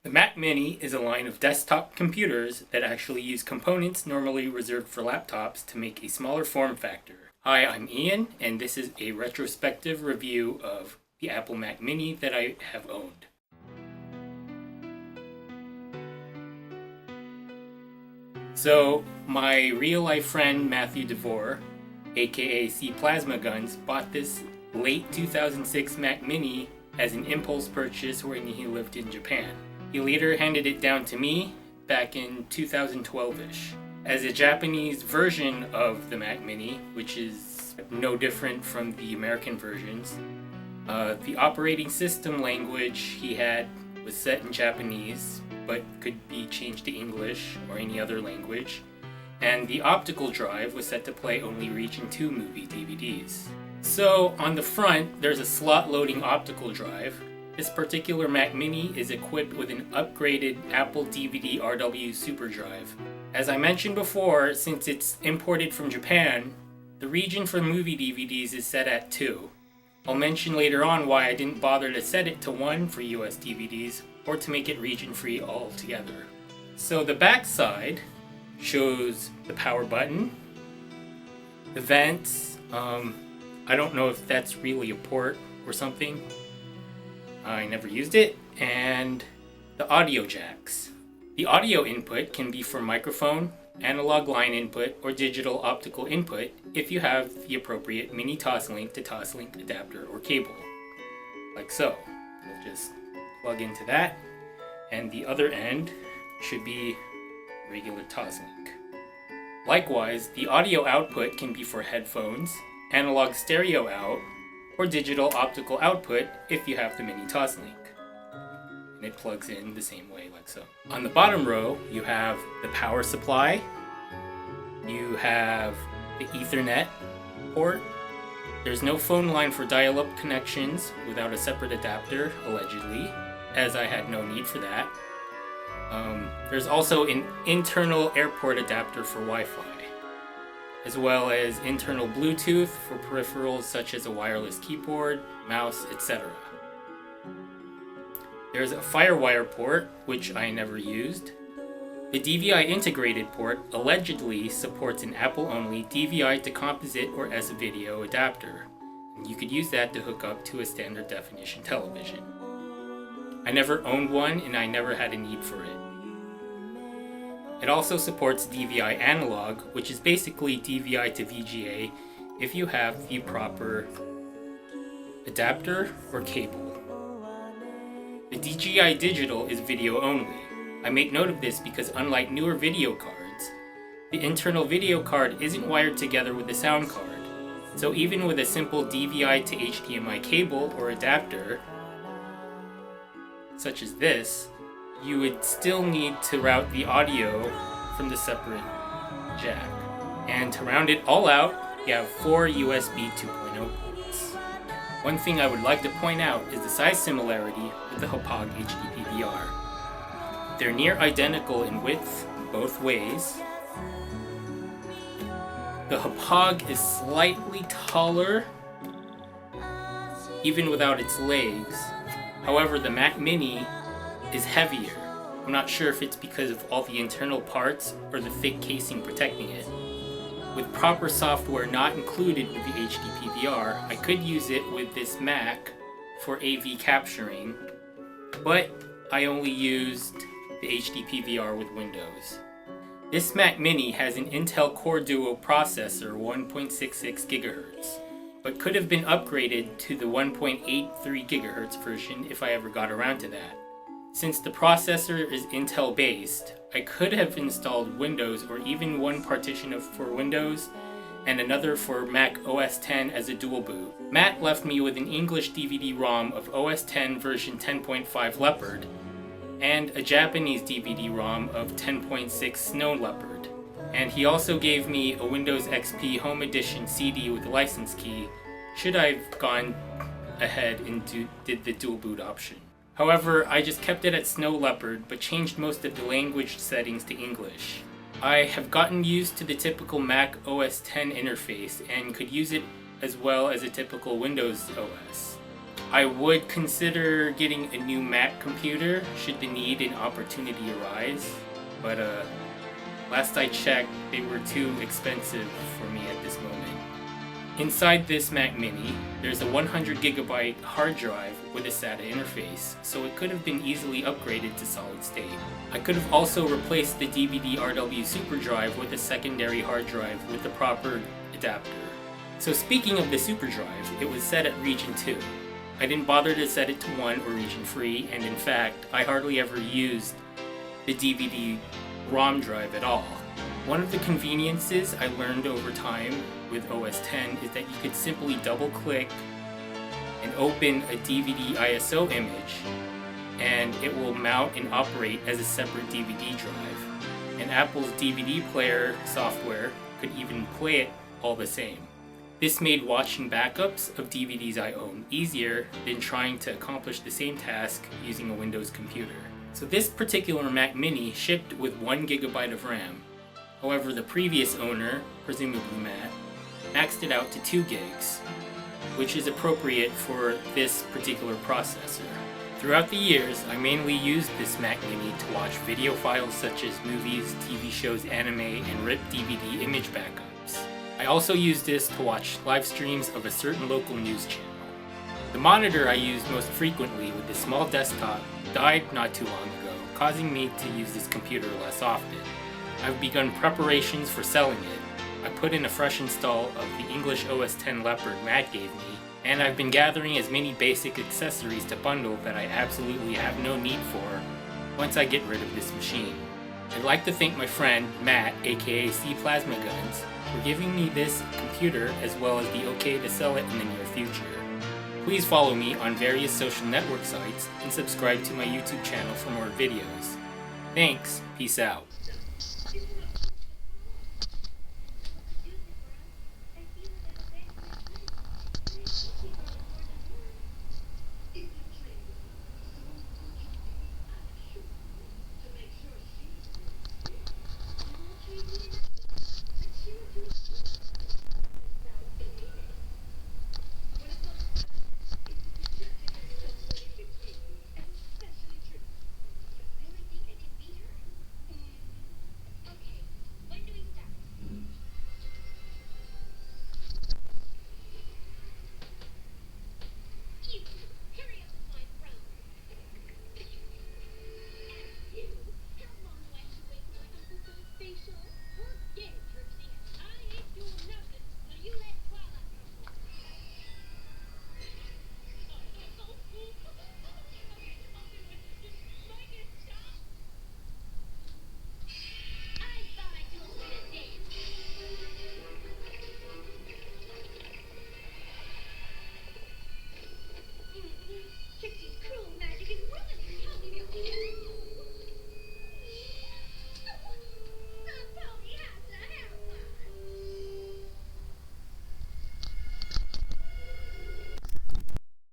The Mac Mini is a line of desktop computers that actually use components normally reserved for laptops to make a smaller form factor. Hi, I'm Ian, and this is a retrospective review of the Apple Mac Mini that I have owned. So, my real-life friend Matthew DeVore, aka C Plasma Guns, bought this late 2006 Mac Mini as an impulse purchase when he lived in Japan. He later handed it down to me back in 2012-ish. As a Japanese version of the Mac Mini, which is no different from the American versions, the operating system language he had was set in Japanese, but could be changed to English or any other language, and the optical drive was set to play only Region 2 movie DVDs. So on the front, there's a slot-loading optical drive. This particular Mac Mini is equipped with an upgraded Apple DVD RW SuperDrive. As I mentioned before, since it's imported from Japan, the region for movie DVDs is set at 2. I'll mention later on why I didn't bother to set it to 1 for US DVDs, or to make it region-free altogether. So the back side shows the power button, the vents, I don't know if that's really a port or something. I never used it, and the audio jacks. The audio input can be for microphone, analog line input, or digital optical input if you have the appropriate mini Toslink to Toslink adapter or cable. Like so. We'll just plug into that, and the other end should be regular Toslink. Likewise, the audio output can be for headphones, analog stereo out, or digital optical output if you have the mini Toslink. And it plugs in the same way, like so. On the bottom row, you have the power supply, you have the Ethernet port. There's no phone line for dial-up connections without a separate adapter, allegedly, as I had no need for that. There's also an internal airport adapter for Wi-Fi, as well as internal Bluetooth for peripherals such as a wireless keyboard, mouse, etc. There's a FireWire port, which I never used. The DVI integrated port allegedly supports an Apple-only DVI to composite or S-video adapter, and you could use that to hook up to a standard definition television. I never owned one, and I never had a need for it. It also supports DVI analog, which is basically DVI to VGA if you have the proper adapter or cable. The DGI digital is video only. I make note of this because unlike newer video cards, the internal video card isn't wired together with the sound card. So even with a simple DVI to HDMI cable or adapter, such as this, you would still need to route the audio from the separate jack. And to round it all out, you have 4 USB 2.0 ports. One thing I would like to point out is the size similarity with the Hauppauge HDPVR. They're near identical in width both ways. The Hauppauge is slightly taller, even without its legs. However, the Mac Mini is heavier. I'm not sure if it's because of all the internal parts or the thick casing protecting it. With proper software not included with the HDPVR, I could use it with this Mac for AV capturing, but I only used the HDPVR with Windows. This Mac Mini has an Intel Core Duo processor 1.66 GHz, but could have been upgraded to the 1.83 GHz version if I ever got around to that. Since the processor is Intel based, I could have installed Windows or even one partition for Windows and another for Mac OS X as a dual boot. Matt left me with an English DVD-ROM of OS X version 10.5 Leopard and a Japanese DVD-ROM of 10.6 Snow Leopard. And he also gave me a Windows XP Home Edition CD with a license key, should I have gone ahead and did the dual boot option. However, I just kept it at Snow Leopard, but changed most of the language settings to English. I have gotten used to the typical Mac OS X interface and could use it as well as a typical Windows OS. I would consider getting a new Mac computer should the need and opportunity arise, but last I checked, they were too expensive for me at this moment. Inside this Mac Mini, there's a 100GB hard drive with a SATA interface, so it could have been easily upgraded to solid state. I could have also replaced the DVD-RW SuperDrive with a secondary hard drive with the proper adapter. So speaking of the SuperDrive, it was set at Region 2. I didn't bother to set it to 1 or Region 3, and in fact, I hardly ever used the DVD-ROM drive at all. One of the conveniences I learned over time with OS X is that you could simply double-click and open a DVD ISO image, and it will mount and operate as a separate DVD drive. And Apple's DVD player software could even play it all the same. This made watching backups of DVDs I own easier than trying to accomplish the same task using a Windows computer. So this particular Mac Mini shipped with 1 GB of RAM. However, the previous owner, presumably Matt, maxed it out to 2 gigs, which is appropriate for this particular processor. Throughout the years, I mainly used this Mac Mini to watch video files such as movies, TV shows, anime, and RIP DVD image backups. I also used this to watch live streams of a certain local news channel. The monitor I used most frequently with this small desktop died not too long ago, causing me to use this computer less often. I've begun preparations for selling it. I put in a fresh install of the English OS X Leopard Matt gave me, and I've been gathering as many basic accessories to bundle that I absolutely have no need for once I get rid of this machine. I'd like to thank my friend Matt, aka C Plasma Guns, for giving me this computer as well as the okay to sell it in the near future. Please follow me on various social network sites and subscribe to my YouTube channel for more videos. Thanks, peace out.